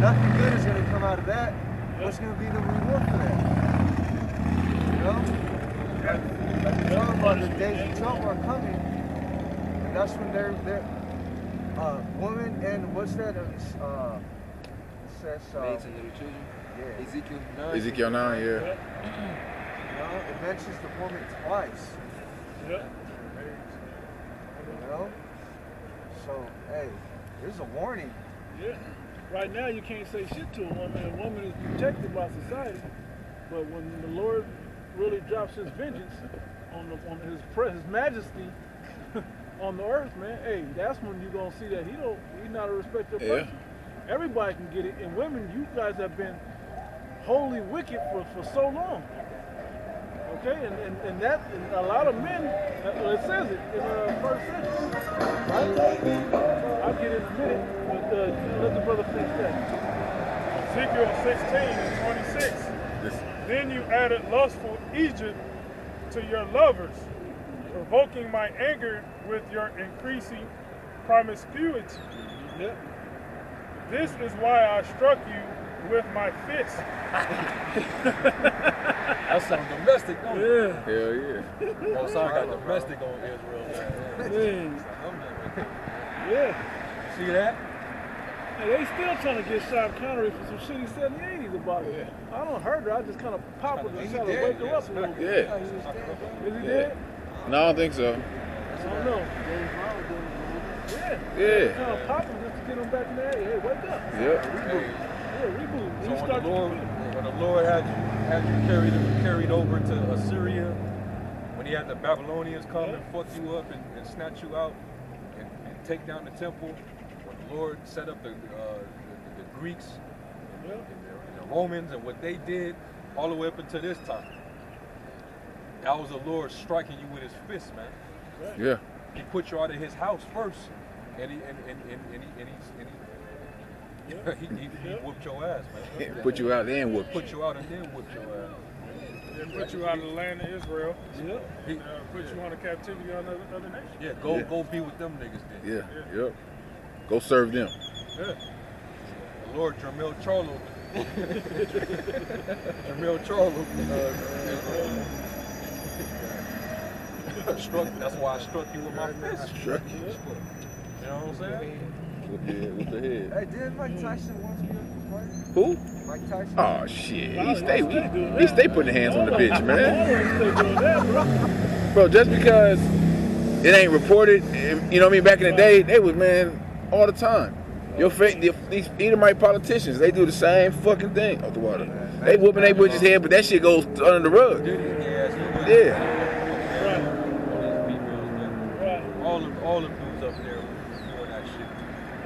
nothing good is going to come out of that. What's going to be the reward for that? You know? Like we're talking about, the days of trouble are coming. And that's when they're women and what's that? It says maids and little children. Yeah. Ezekiel 9. Ezekiel 9, yeah. You know, it mentions the woman twice. Yep. You know? So, hey, there's a warning. Yeah. Right now, you can't say shit to a woman. A woman is protected by society. But when the Lord really drops his vengeance on his majesty on the earth, man, hey, that's when you're going to see that he's not a respecter of person. Everybody can get it. And women, you guys have been wholly wicked for so long. Okay, and a lot of men, it says it in the first century, right? I'll get it in a minute, but let the brother finish that. Ezekiel 16 and 26. Then you added lustful Egypt to your lovers, provoking my anger with your increasing promiscuity. Yep. This is why I struck you with my fist. That sounds domestic, don't it? Yeah. Hell yeah. Oh, sorry, I got domestic on Israel. Yeah. See that? Hey, they still trying to get Sharp Connery for some shit he said in the 80s about it. I don't hurt her, I just kind of pop her and try to wake her up a little bit. Yeah. Is he dead? No, I don't think so. I don't know. Yeah. Yeah. Kind of pop him just to get him back in the area. Hey, wake up. Yep. Yeah, reboot. So when the Lord had you carried over to Assyria, when he had the Babylonians come and fuck you up and snatch you out and take down the temple, when the Lord set up the Greeks and the Romans and what they did all the way up until this time, that was the Lord striking you with his fist, man. Yeah. He put you out of his house first, and he whooped your ass, man. Put you out there and whoop. Put you out and then whooped your ass. They put you out of the land of Israel. Yep. Put you on a captivity on other nations. Yeah, go be with them niggas then. Yeah. Yep. Go serve them. Yeah. The Lord Jermel Charlo. Jermel Charlo. That's why I struck you with my fist. Struck you. You know what I'm saying? With the head. Hey, didn't Mike Tyson once be a fight? Who? Mike Tyson? Oh shit. He stay putting hands on the bitch, man. Bro, just because it ain't reported, you know what I mean, back in the day, they was, man, all the time. These Edomite politicians, they do the same fucking thing off the water. They whooping their bitch's head, but that shit goes under the rug. Yeah. All the dudes up there doing that shit.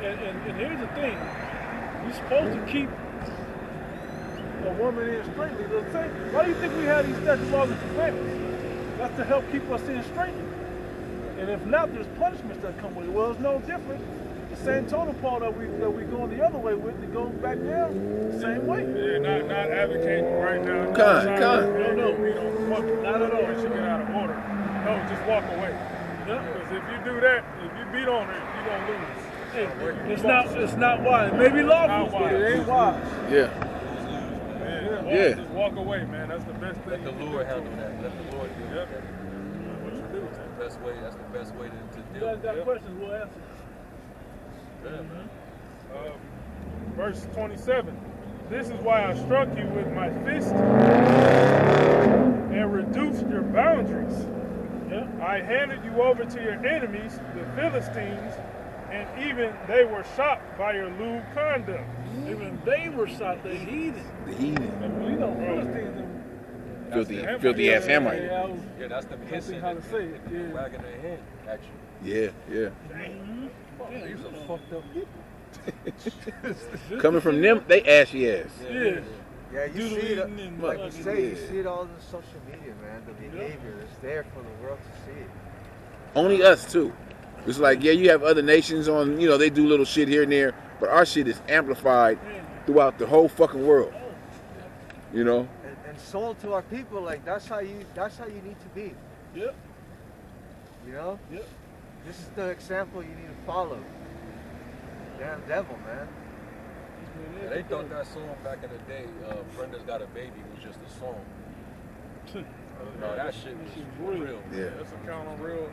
And here's the thing. You're supposed to keep a woman in straitly. Why do you think we have these statute laws and commandments? That's to help keep us in straitly. And if not, there's punishments that come with it. Well, it's no different. The same totem pole that we going the other way with, it goes back down the same way. Yeah, not advocating right now. No, we don't fuck not at all. It should get out of order. No, just walk away. Because if you do that, if you beat on her, you're gonna lose. Hey, it's not wise. Maybe lawful, but it ain't wise. Yeah. Just walk away, man. That's the best thing. Let the Lord handle that. Let the Lord do that. What you do, man. That's the best way to You deal guys with got it. questions, we'll answer. Yeah, man. Verse 27. This is why I struck you with my fist and reduced your boundaries. I handed you over to your enemies, the Philistines, and even they were shocked by your lewd conduct. Even they were shocked, the heathen. The heathen. And you know, Philistines, Filthy ass Hamite. Yeah, that's them hissing how to say it. and wagging their head at you. Yeah. Fuck, these are fucked up people. Coming from them, they ashy ass. Yeah, you see it, like you say, you see it all on social media, man. The behavior is there for the world to see it. Only us too. It's like, yeah, you have other nations on, you know, they do little shit here and there, but our shit is amplified throughout the whole fucking world. You know? And sold to our people, like that's how you need to be. Yep. You know? Yep. This is the example you need to follow. Damn devil, man. Yeah, they thought that song back in the day, Brenda's Got a Baby, was just a song. No, that shit was real. Yeah. That's account on real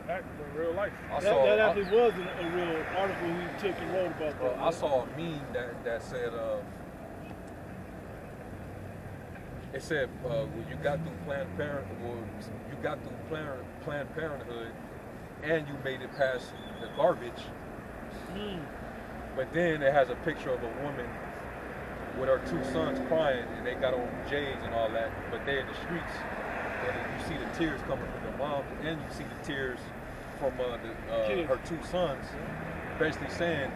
life. That actually was a real article he took and wrote about that. I saw a meme that said, it said, when you got through Planned Parenthood, and you made it past the garbage. But then it has a picture of a woman with her 2 sons crying, and they got on J's and all that, but they're in the streets. And you see the tears coming from the mom, and you see the tears from her 2 sons, basically saying,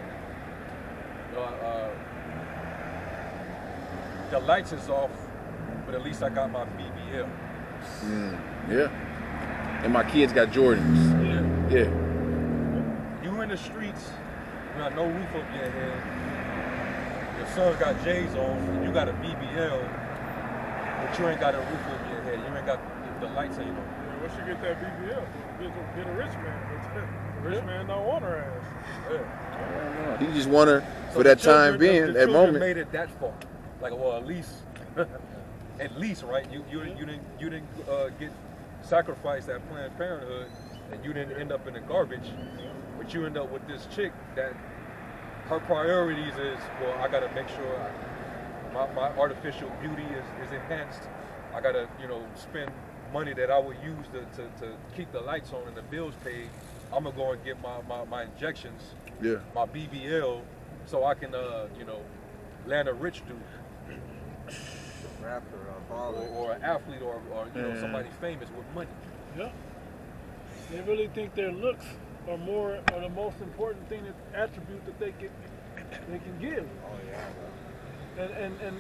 the lights is off, but at least I got my BBL. Yeah. And my kids got Jordans. Yeah. You in the streets, you got no roof over your head. Your son got J's on, and you got a BBL, but you ain't got a roof over your head. You ain't got the lights ain't on. Yeah, once you get that BBL, get a rich man. The rich man don't want her ass. Yeah. He just want her for that time being, that moment. Made it that far. Like, well, at least, right? You didn't get sacrificed at Planned Parenthood, and you didn't end up in the garbage, but you end up with this chick that her priorities is, well, I gotta make sure my artificial beauty is enhanced. I gotta, spend money that I would use to keep the lights on and the bills paid. I'm gonna go and get my injections, my BBL, so I can, land a rich dude. Rapper, baller. Or an athlete, or somebody famous with money. Yeah. They really think their looks are the most important thing, attribute that they can give. Oh yeah.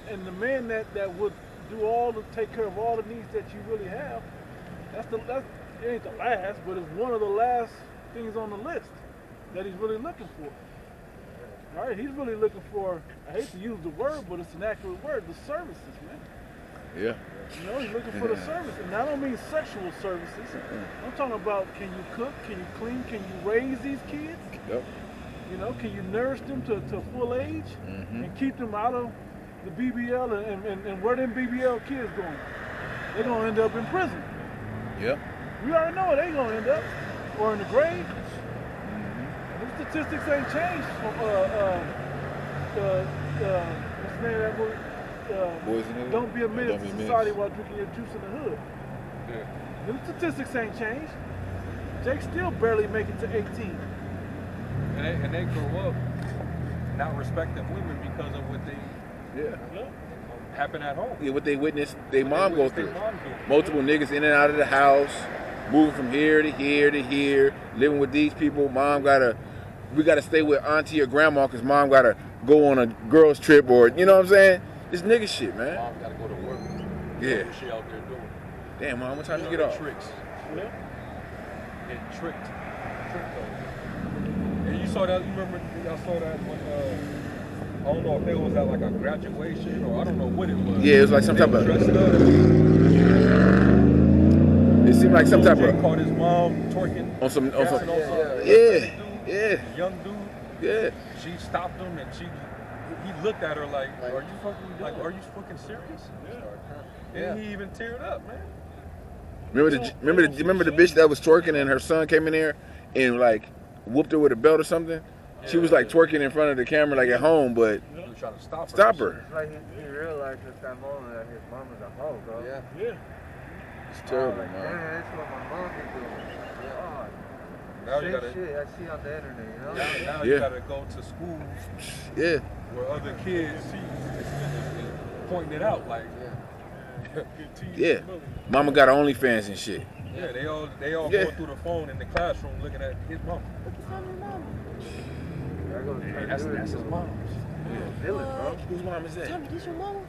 And the man that would do take care of all the needs that you really have, it ain't the last, but it's one of the last things on the list that he's really looking for. All right, he's really looking for, I hate to use the word, but it's an accurate word, the services, man. Yeah. He's looking for the service. And I don't mean sexual services. I'm talking about, can you cook, can you clean, can you raise these kids? Yep. Can you nourish them to full age and keep them out of the BBL and where them BBL kids going? They're going to end up in prison. Yep. We already know where they're going to end up, or in the grave. The statistics ain't changed from what's the name of that movie? Boys in the Hood? Don't be a menace Don't Be to a society Menace. while drinking your juice in the hood. Yeah. The statistics ain't changed. Jake still barely make it to 18. And they grow up not respecting women because of what they happen at home. Yeah, what they witnessed their mom go through. Their mom do. Multiple niggas in and out of the house, moving from here to here to here, living with these people. We gotta stay with auntie or grandma because mom gotta go on a girls trip, or you know what I'm saying? This nigga shit, man. Mom gotta go to work. Yeah. What she out there doing? Damn, mom, what time you get off? Tricks. Yeah. Getting tricked. And you saw that, I saw that when, I don't know if it was at like a graduation or I don't know what it was. Yeah, it was like some type of. Dressed up. It seemed like some type Jay of. caught his mom twerking. On some. Yeah. Yeah. Young dude. Yeah. She stopped him and he looked at her like, are you fucking serious? Yeah. And he even teared up, man. Remember the bitch that was twerking and her son came in there and like whooped her with a belt or something? She was like twerking in front of the camera like at home, but He was trying to stop her. It's like he realized at that moment that his mom is a hoe, bro. Yeah. it's terrible, Like, man. damn, that's what my mom be doing. Now you Same gotta, shit I see on the internet, now Yeah. you gotta go to school Yeah. where other kids pointing it out, like, Yeah. Mama got OnlyFans and shit. yeah, they all Yeah. go through the phone in the classroom looking at his mom. Hey, that's his mom. Feel it, bro. Whose mom is that? This your mama?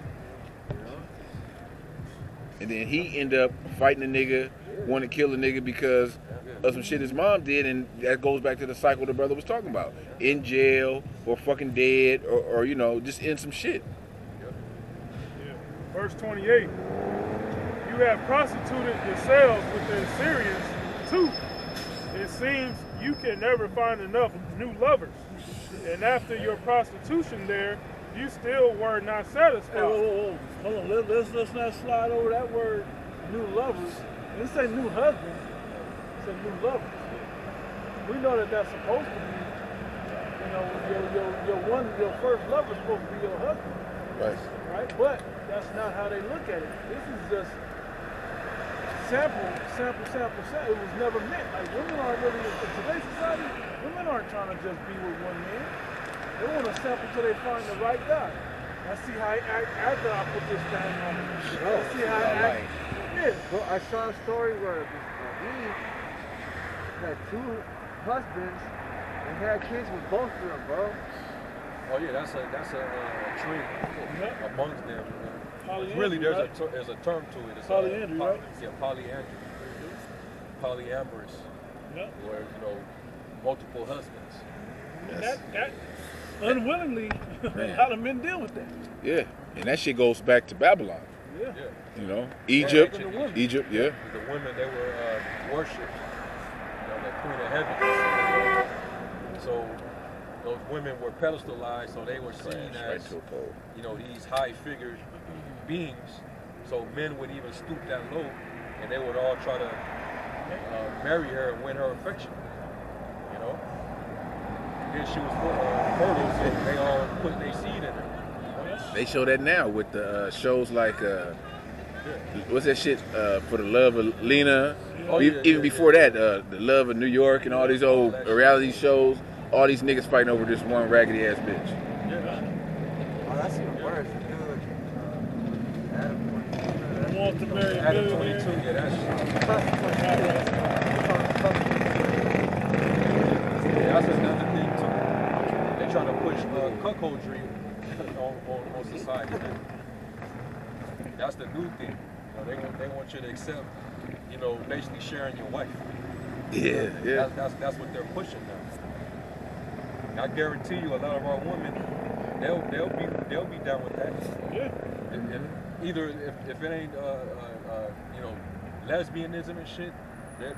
And then he end up fighting a nigga, want to kill a nigga because of some shit his mom did, and that goes back to the cycle the brother was talking about. In jail, or fucking dead, or just in some shit. Verse 28. You have prostituted yourselves with the Assyrians too. It seems you can never find enough new lovers. And after your prostitution there, you still were not satisfied. Hey, whoa. Hold on, let's not slide over that word, new lovers. It didn't say new husband, it said new lovers. We know that that's supposed to be, you know, your first lover is supposed to be your husband. Right? But that's not how they look at it. This is just sample. It was never meant. Like, women aren't really, in today's society, women aren't trying to just be with one man. They want to sample till they find the right guy. Let's see how he act after I put this thing on him. Let's see how he act. Yeah. Bro, I saw a story where he had 2 husbands and had kids with both of them, bro. Oh yeah, that's a trend amongst them. Polyandry, There's right? there's a term to it. It's Polyandry, right? Yeah, polyandry. Polyamorous. Yep. Where, you know, multiple husbands. That unwillingly, Man. how do men deal with that? Yeah, and that shit goes back to Babylon. Yeah. You know, Egypt, Yeah. The women, they were worshipped. You know, the queen of heaven. So those women were pedestalized, so they were seen as, you know, these high-figured beings. So men would even stoop that low, and they would all try to marry her and win her affection. You know. Then she was fertile, so they all put their seed in her. They show that now with the shows like what's that shit for the love of Lena. Even before that, the love of New York and all these old reality shows. All these niggas fighting over this one raggedy ass bitch. Oh, that's even worse. Dude, Adam 22. Want to marry a Adam millionaire? 22, yeah, that's another thing too. They're trying to push cuckoldry on society. That's the new thing. You know, they want you to accept, you know, basically sharing your wife. Yeah. That's what they're pushing now. I guarantee you, a lot of our women, they'll be down with that. Yeah. Either if it ain't you know, lesbianism and shit,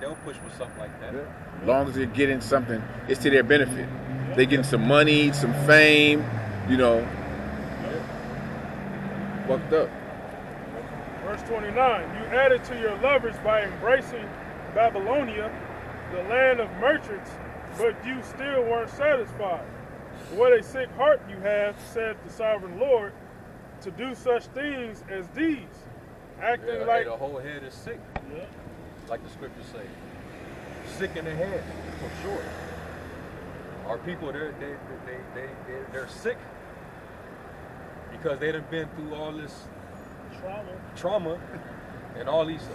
they'll push for something like that. As long as they're getting something, it's to their benefit. They getting some money, some fame, you know. Fucked up. Verse 29, you added to your lovers by embracing Babylonia, the land of merchants, but you still weren't satisfied. What a sick heart you have, said the sovereign Lord, to do such things as these, acting like... the whole head is sick, Yeah. like the scriptures say. Sick in the head, for sure. Our people, they're sick because they done been through all this trauma and all these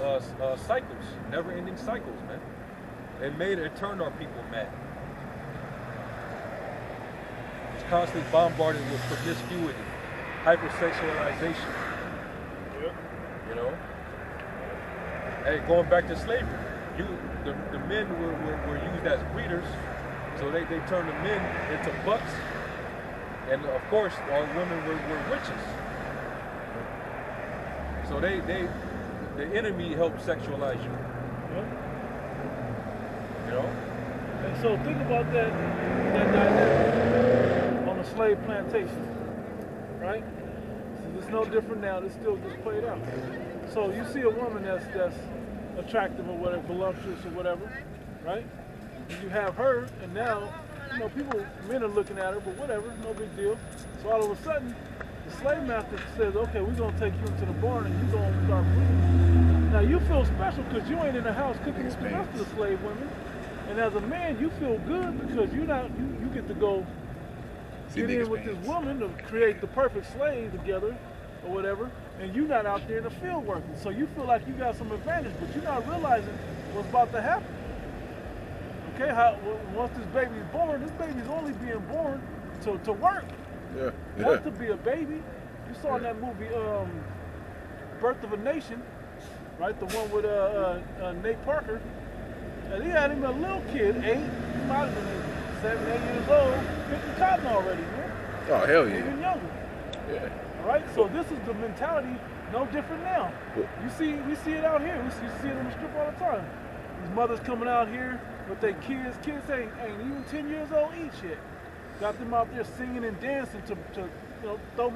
cycles, never-ending cycles, man. It turned our people mad. It's constantly bombarded with promiscuity, hypersexualization. Yep. You know? Hey, going back to slavery, the men were used as breeders, so they turned the men into bucks, and of course our women were witches. So the enemy helped sexualize you. You know? And so think about that dynamic on a slave plantation, right? So it's no different now. It's still just played out. So you see a woman that's attractive or whatever, voluptuous or whatever, right? And you have her, and now, you know, men are looking at her, but whatever, no big deal. So all of a sudden, the slave master says, okay, we're going to take you into the barn and you're going to start breeding. Now you feel special because you ain't in the house cooking with the rest of the slave women. And as a man, you feel good because you get to go get in with this woman to create the perfect slave together or whatever, and you're not out there in the field working. So you feel like you got some advantage, but you're not realizing what's about to happen. Okay, once this baby's born, this baby's only being born to work. Yeah. Not to be a baby. You saw in that movie, Birth of a Nation, right? The one with Nate Parker. And he had him a little kid, 8, he might have been 7, 8 years old, picking cotton already, man. Oh, hell yeah. Even younger. Yeah. All right, so this is the mentality, no different now. We see it out here. We see it on the strip all the time. These mothers coming out here with their kids. Kids ain't even 10 years old each yet. Got them out there singing and dancing to throw